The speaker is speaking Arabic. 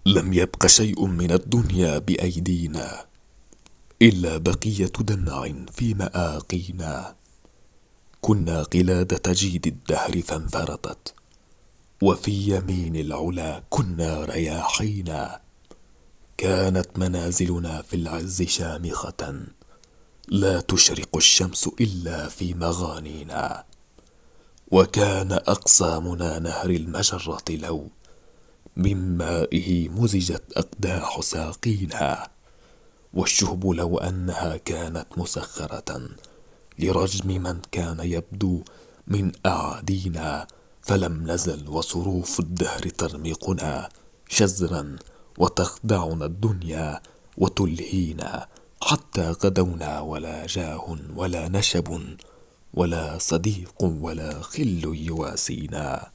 لم يبق شيء من الدنيا بأيدينا إلا بقية دمع في مآقينا. كنا قلادة جيد الدهر فانفرطت، وفي يمين العلا كنا رياحينا. كانت منازلنا في العز شامخة، لا تشرق الشمس إلا في مغانينا. وكان أقسامنا نهر المجرة لو من مائه مزجت أقداح ساقينا. والشهب لو أنها كانت مسخرة لرجم من كان يبدو من أعادينا. فلم نزل وصروف الدهر ترمقنا شزرا، وتخدعنا الدنيا وتلهينا. حتى غدونا ولا جاه ولا نشب ولا صديق ولا خل يواسينا.